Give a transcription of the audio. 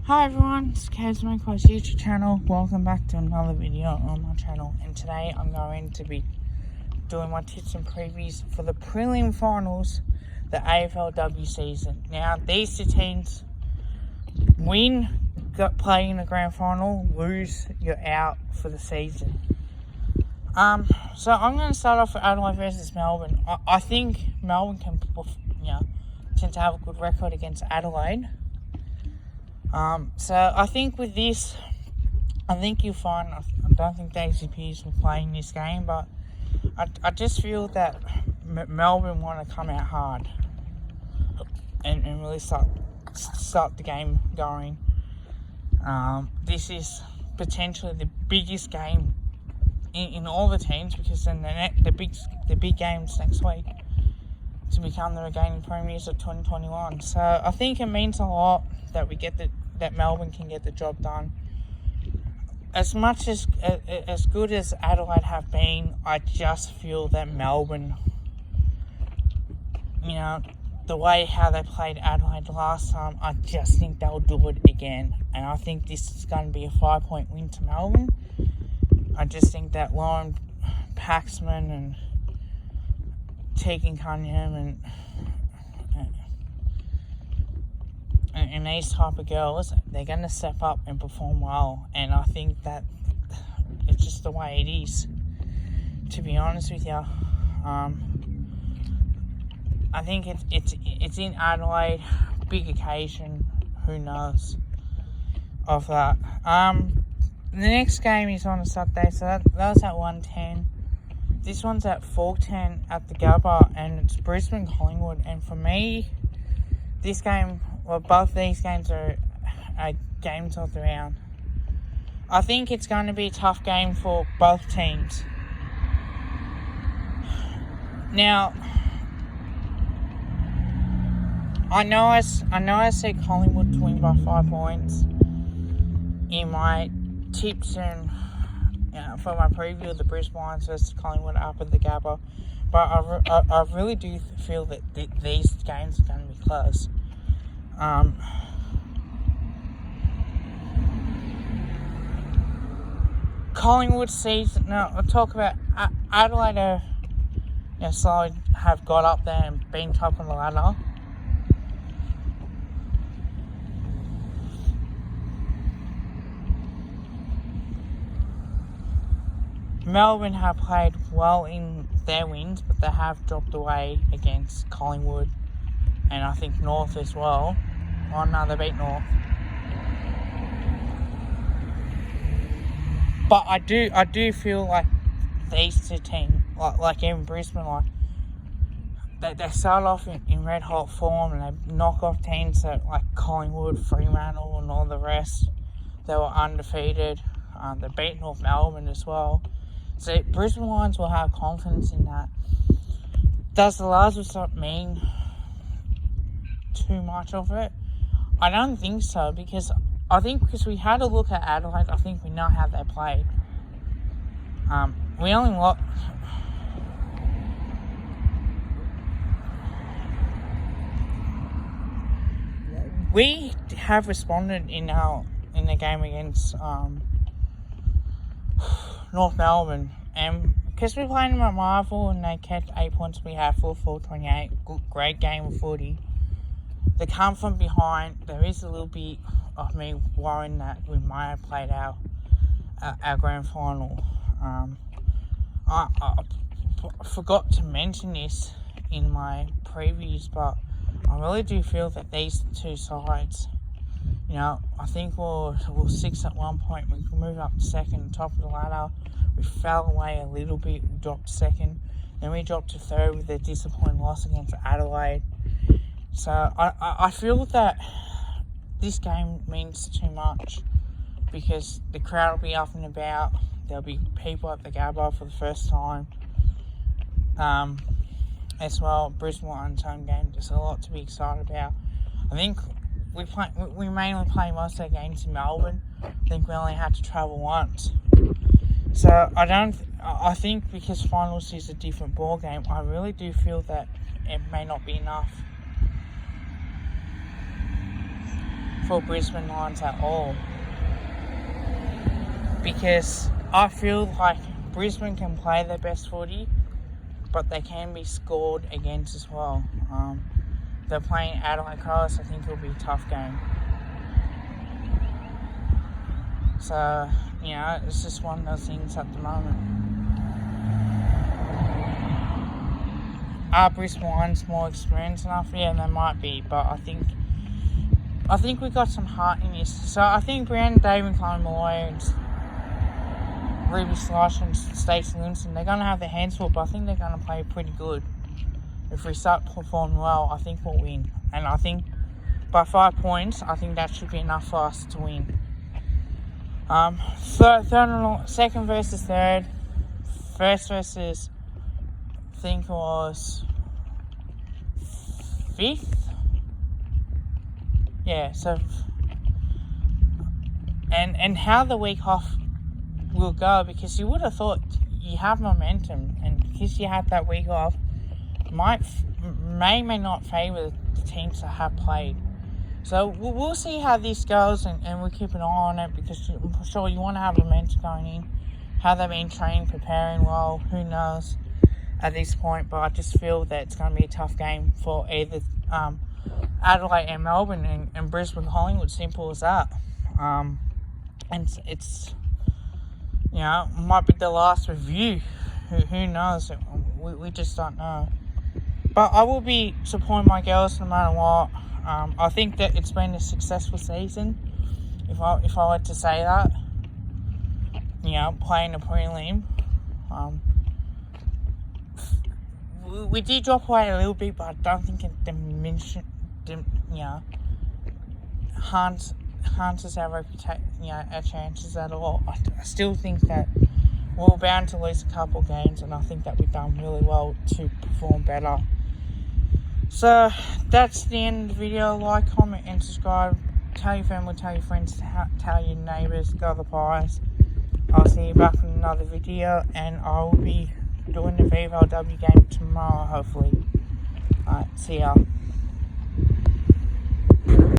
Hi everyone, it's Kaz Makeover's YouTube channel. Welcome back to another video on my channel, and today I'm going to be doing my tips and previews for the prelim finals, the AFLW season. Now these two teams win, play in the grand final, lose, you're out for the season. So I'm going to start off with Adelaide versus Melbourne. I think Melbourne can, tend to have a good record against Adelaide. So I think with this, I think you'll find, I don't think Daisy Pearce will play in this game, but I just feel that Melbourne want to come out hard and really start the game going. This is potentially the biggest game in all the teams, because then the big games next week to become the reigning premiers of 2021. So I think it means a lot that we get that Melbourne can get the job done. As much as good as Adelaide have been, I just feel that Melbourne, the way how they played Adelaide last time, I just think they'll do it again. And I think this is going to be a 5-point win to Melbourne. I just think that Lauren Paxman and Tegan Cunningham and these type of girls, they're going to step up and perform well. And I think that it's just the way it is, to be honest with you. I think it's in Adelaide, big occasion, who knows of that. The next game is on a Saturday, so that was at 1:10. This one's at 4:10 at the Gabba, and it's Brisbane Collingwood. And for me, this game, both these games are games of the round. I think it's going to be a tough game for both teams. Now, I know I said Collingwood to win by 5 points in my tips and for my preview of the Brisbane Lions versus Collingwood up at the Gabba, but I really do feel that these games are going to be close. Collingwood season. Now I'll talk about Adelaide. Slowly have got up there and been top on the ladder. Melbourne have played well in their wins, but they have dropped away against Collingwood, and I think North as well. Oh no, they beat North. But I do feel like these two teams, like in Brisbane, they start off in red hot form, and they knock off teams like Collingwood, Fremantle, and all the rest. They were undefeated. They beat North Melbourne as well. So Brisbane Lions will have confidence in that. Does the last result mean too much of it? I don't think so, because we had a look at Adelaide, I think we know how they played. We only lost. We have responded in the game against North Melbourne, and because we played them at Marvel and they kept 8 points, we had 4-4-28, great game of footy. They come from behind. There is a little bit of me worrying that we might have played our grand final. I forgot to mention this in my previews, but I really do feel that these two sides, I think we'll 6 at one point. We can move up to second, top of the ladder. We fell away a little bit. We dropped to second. Then we dropped to third with a disappointing loss against Adelaide. So I feel that this game means too much, because the crowd will be up and about. There'll be people at the Gabba for the first time. As well, Brisbane Lions home game. There's a lot to be excited about. I think we mainly play most of our games in Melbourne. I think we only had to travel once. So I think because finals is a different ball game, I really do feel that it may not be enough for Brisbane Lions at all, because I feel like Brisbane can play their best footy, but they can be scored against as well. They're playing Adelaide Crows. I think it'll be a tough game. So, it's just one of those things at the moment. Are Brisbane Lions more experienced enough? Yeah, they might be, but I think we got some heart in this. So I think Brandon David, Chloe Malloy, and Ruby Slosh and Stacey Linson, they're going to have their hands full, but I think they're going to play pretty good. If we start performing well, I think we'll win. And I think by 5 points, I think that should be enough for us to win. Second versus third. First versus, I think it was fifth. Yeah, so and how the week off will go, because you would have thought you have momentum, and because you had that week off, may not favour the teams that have played. So we'll see how this goes, and we'll keep an eye on it, because I'm sure you want to have momentum going in. How they've been training, preparing well, who knows at this point, but I just feel that it's going to be a tough game for either Adelaide and Melbourne, and Brisbane Collingwood, simple as that. And it's might be the last review. Who knows? We just don't know. But I will be supporting my girls no matter what. I think that it's been a successful season, if I were to say that. Playing a prelim. We did drop away a little bit, but I don't think it harnesses our reputation, our chances at all. I still think that we're bound to lose a couple of games, and I think that we've done really well to perform better. So that's the end of the video. Like, comment, and subscribe. Tell your family, tell your friends, tell your neighbours, go the Pies. I'll see you back in another video, and I will be doing the AFLW game tomorrow, hopefully. Alright, see ya.